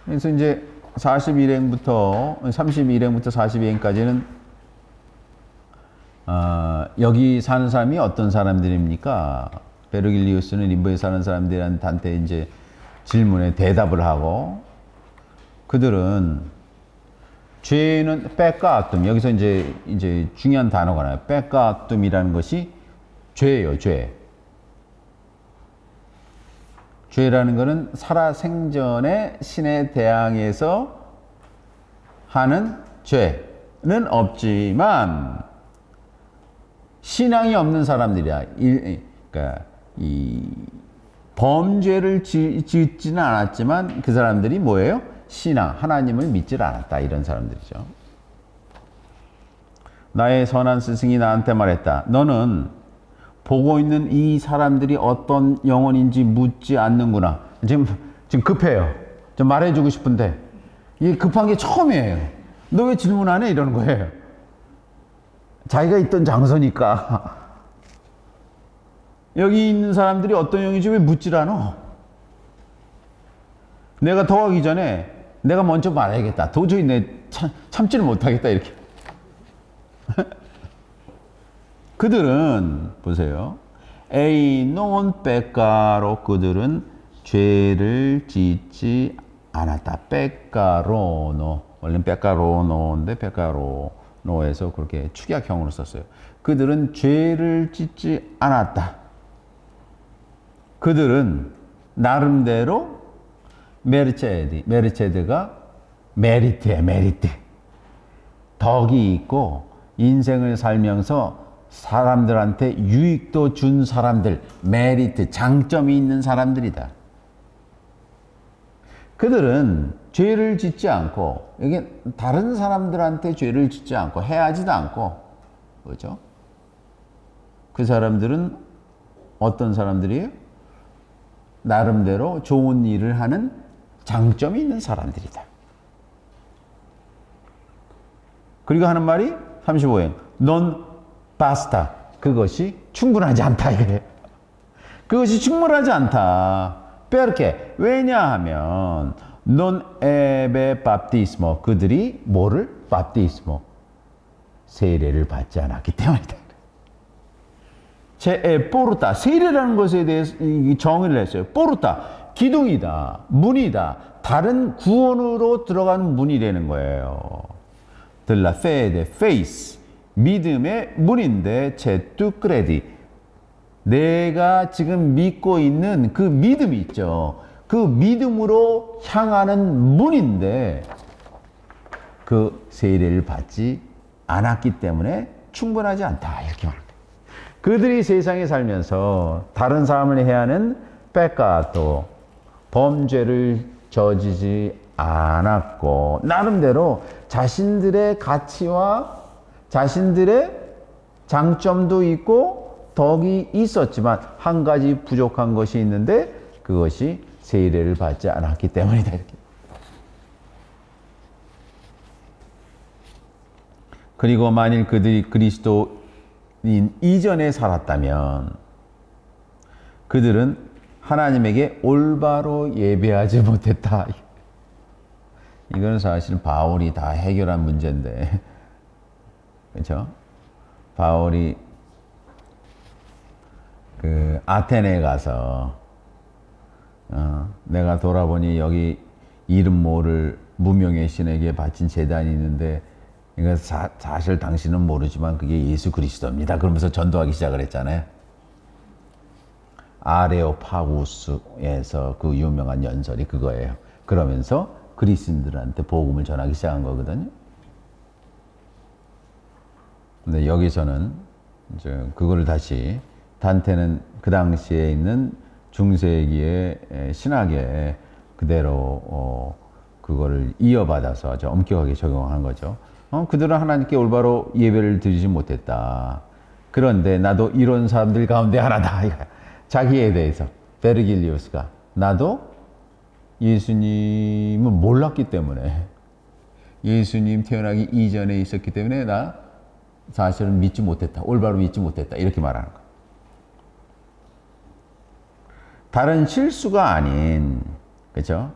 그래서 이제 41행부터 32행부터 42행까지는 여기 사는 사람이 어떤 사람들입니까? 베르길리우스는 림보에 사는 사람들한테 이제 질문에 대답을 하고, 그들은 죄는 빼까툼, 여기서 이제 중요한 단어가 나요. 빼까툼이라는 것이 죄예요, 죄. 죄라는 것은 살아생전에 신에 대항해서 하는 죄는 없지만 신앙이 없는 사람들이야. 그러니까 이 범죄를 짓지는 않았지만 그 사람들이 뭐예요? 신앙, 하나님을 믿질 않았다. 이런 사람들이죠. 나의 선한 스승이 나한테 말했다. 너는 보고 있는 이 사람들이 어떤 영혼인지 묻지 않는구나. 지금 급해요. 좀 말해주고 싶은데 이게 급한 게 처음이에요. 너 왜 질문 안 해? 이러는 거예요. 자기가 있던 장소니까. 여기 있는 사람들이 어떤 영혼인지 왜 묻질 않아? 내가 더 하기 전에 내가 먼저 말해야겠다. 도저히 참지를 못하겠다. 이렇게. 그들은 보세요. 에이논 빼까로, 그들은 죄를 짓지 않았다. 빼까로노. 원래는 빼까로노인데 빼까로노에서 그렇게 축약형으로 썼어요. 그들은 죄를 짓지 않았다. 그들은 나름대로 메르체드가 메리트야, 메리트. 덕이 있고 인생을 살면서 사람들한테 유익도 준 사람들, 메리트, 장점이 있는 사람들이다. 그들은 죄를 짓지 않고, 이게 다른 사람들한테 죄를 짓지 않고, 해하지도 않고, 그렇죠? 그 사람들은 어떤 사람들이에요? 나름대로 좋은 일을 하는 장점이 있는 사람들이다. 그리고 하는 말이 35행. 넌 바스타. 그것이 충분하지 않다. 그것이 충분하지 않다. 빼르게. 왜냐하면 넌 에베 밥티스모. 그들이 뭐를? 밥티스모. 세례를 받지 않았기 때문이다. 제 포르타. 세례라는 것에 대해서 정의를 했어요. 포르타. 기둥이다. 문이다. 다른 구원으로 들어가는 문이 되는 거예요. 들라 페데 페이스. 믿음의 문인데 제투 크레디. 내가 지금 믿고 있는 그 믿음이 있죠. 그 믿음으로 향하는 문인데 그 세례를 받지 않았기 때문에 충분하지 않다. 이렇게 말합니다. 그들이 세상에 살면서 다른 사람을 해하는 빼까또 범죄를 저지지 않았고 나름대로 자신들의 가치와 자신들의 장점도 있고 덕이 있었지만 한 가지 부족한 것이 있는데 그것이 세례를 받지 않았기 때문이다. 이렇게. 그리고 만일 그들이 그리스도인 이전에 살았다면 그들은 하나님에게 올바로 예배하지 못했다. 이건 사실은 바울이 다 해결한 문제인데, 그렇죠? 바울이 그 아테네에 가서 내가 돌아보니 여기 이름 모를 무명의 신에게 바친 제단이 있는데 이거 사실 당신은 모르지만 그게 예수 그리스도입니다. 그러면서 전도하기 시작을 했잖아요. 아레오파구스에서 그 유명한 연설이 그거예요. 그러면서 그리스인들한테 복음을 전하기 시작한 거거든요. 근데 여기서는 이제 그거를 다시 단테는 그 당시에 있는 중세기의 신학에 그대로 그거를 이어받아서 아주 엄격하게 적용한 거죠. 그들은 하나님께 올바로 예배를 드리지 못했다. 그런데 나도 이런 사람들 가운데 하나다. 자기에 대해서 베르길리우스가 나도 예수님을 몰랐기 때문에 예수님 태어나기 이전에 있었기 때문에 나 사실은 믿지 못했다. 올바로 믿지 못했다. 이렇게 말하는 거예요. 다른 실수가 아닌, 그렇죠?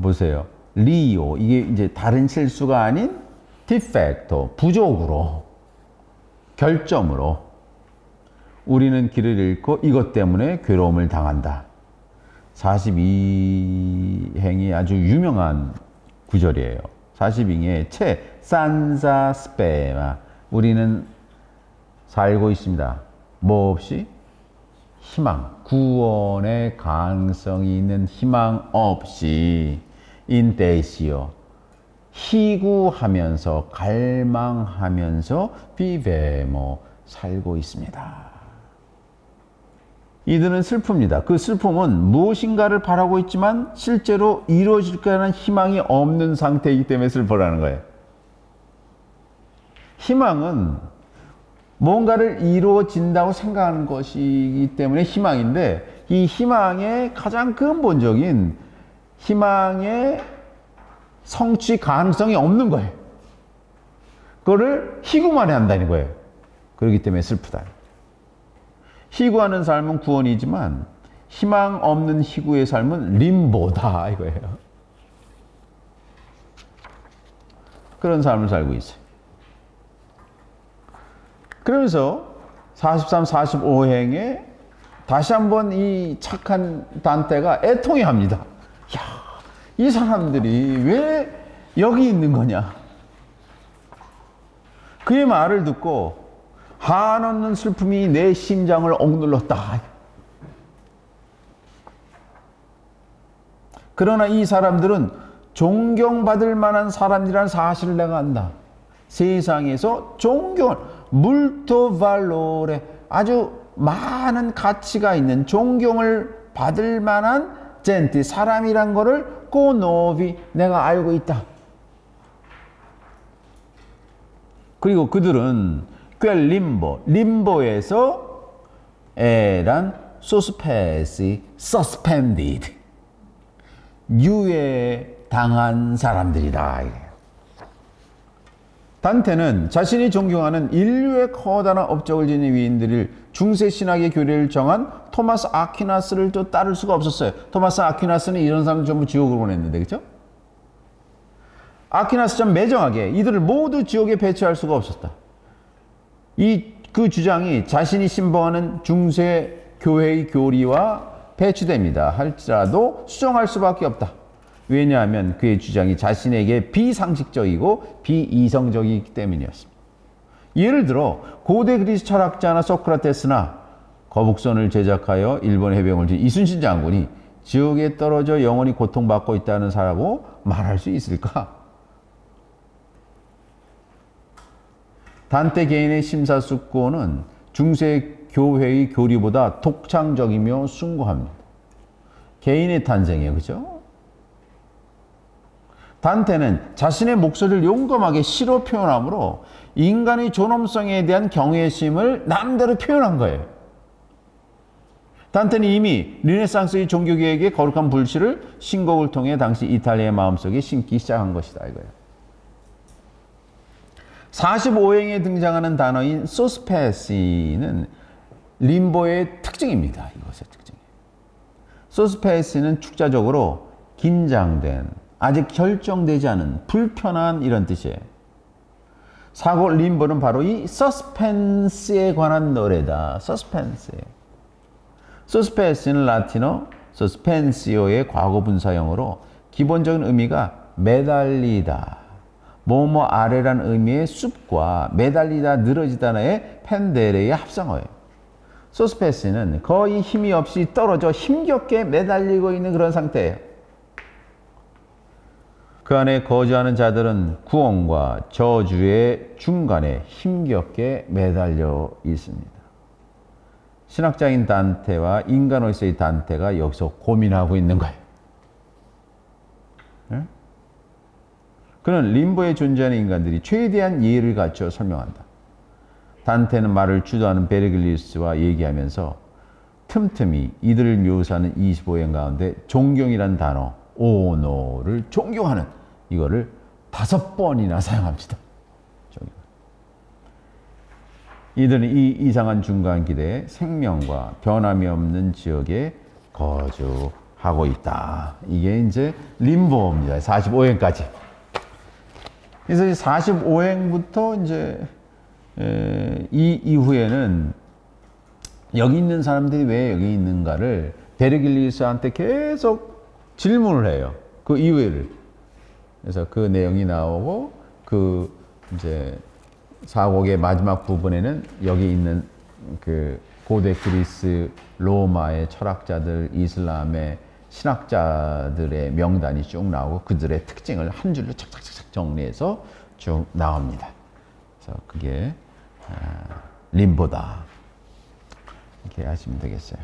보세요. 리오, 이게 이제 다른 실수가 아닌 디펙토, 부족으로, 결점으로 우리는 길을 잃고 이것 때문에 괴로움을 당한다. 42행이 아주 유명한 구절이에요. 42행의 채 산자 스페마, 우리는 살고 있습니다. 뭐 없이? 희망, 구원의 가능성이 있는 희망 없이 인데시오, 희구하면서 갈망하면서 비베모 살고 있습니다. 이들은 슬픕니다. 그 슬픔은 무엇인가를 바라고 있지만 실제로 이루어질 거라는 희망이 없는 상태이기 때문에 슬퍼라는 거예요. 희망은 뭔가를 이루어진다고 생각하는 것이기 때문에 희망인데, 이 희망의 가장 근본적인 희망의 성취 가능성이 없는 거예요. 그거를 희구만 해야 한다는 거예요. 그렇기 때문에 슬프다. 희구하는 삶은 구원이지만 희망 없는 희구의 삶은 림보다 이거예요. 그런 삶을 살고 있어요. 그러면서 43, 45행에 다시 한번 이 착한 단테가 애통해 합니다. 야, 이 사람들이 왜 여기 있는 거냐? 그의 말을 듣고 한없는 슬픔이 내 심장을 억눌렀다. 그러나 이 사람들은 존경받을 만한 사람이라는 사실을 내가 안다. 세상에서 존경을 물토 발로레, 아주 많은 가치가 있는 존경을 받을 만한 젠티, 사람이란 거를 꼬노비, 내가 알고 있다. 그리고 그들은 꽤 림보에서 에란 소스페시 서스펜디드, 유예당한 사람들이다. 단테는 자신이 존경하는 인류의 커다란 업적을 지닌 위인들을 중세 신학의 교리를 정한 토마스 아퀴나스를 또 따를 수가 없었어요. 토마스 아퀴나스는 이런 사람 전부 지옥으로 보냈는데, 그렇죠? 아퀴나스처럼 매정하게 이들을 모두 지옥에 배치할 수가 없었다. 그 주장이 자신이 신봉하는 중세 교회의 교리와 배치됩니다. 할지라도 수정할 수밖에 없다. 왜냐하면 그의 주장이 자신에게 비상식적이고 비이성적이기 때문이었습니다. 예를 들어 고대 그리스 철학자나 소크라테스나 거북선을 제작하여 일본 해병을 진 이순신 장군이 지옥에 떨어져 영원히 고통받고 있다는 사람하고 말할 수 있을까? 단테 개인의 심사숙고는 중세 교회의 교리보다 독창적이며 숭고합니다. 개인의 탄생이에요, 그죠? 단테는 자신의 목소리를 용감하게 시로 표현함으로 인간의 존엄성에 대한 경외심을 남대로 표현한 거예요. 단테는 이미 르네상스의 종교개혁의 거룩한 불씨를 신곡을 통해 당시 이탈리아의 마음속에 심기 시작한 것이다, 이거예요. 45행에 등장하는 단어인 소스페시는 림보의 특징입니다. 이것의 특징이에요. 소스페시는 축자적으로 긴장된, 아직 결정되지 않은, 불편한 이런 뜻이에요. 사고 림보는 바로 이 서스펜스에 관한 노래다. 서스펜스. 소스페시는 라틴어 소스펜시오의 과거 분사형으로 기본적인 의미가 매달리다, 뭐뭐 아래란 의미의 숲과 매달리다, 늘어지다의 펜데레의 합성어예요. 소스페시는 거의 힘이 없이 떨어져 힘겹게 매달리고 있는 그런 상태예요. 그 안에 거주하는 자들은 구원과 저주의 중간에 힘겹게 매달려 있습니다. 신학자인 단테와 인간으로서의 단테가 여기서 고민하고 있는 거예요. 네? 그는 림보에 존재하는 인간들이 최대한 예의를 갖춰 설명한다. 단테는 말을 주도하는 베르글리우스와 얘기하면서 틈틈이 이들을 묘사하는 25행 가운데 존경이란 단어, 오노를 존경하는 이거를 5번이나 사용합니다. 이들은 이 이상한 중간 기대에 생명과 변함이 없는 지역에 거주합니다. 하고 있다. 이게 이제 림보입니다. 45행까지. 그래서 45행부터 이제 이 이후에는 여기 있는 사람들이 왜 여기 있는가를 베르길리우스한테 계속 질문을 해요. 그 이유를. 그래서 그 내용이 나오고 그 이제 사곡의 마지막 부분에는 여기 있는 그 고대 그리스, 로마의 철학자들, 이슬람의 신학자들의 명단이 쭉 나오고 그들의 특징을 한 줄로 착착착착 정리해서 쭉 나옵니다. 그래서 그게 림보다. 이렇게 하시면 되겠어요.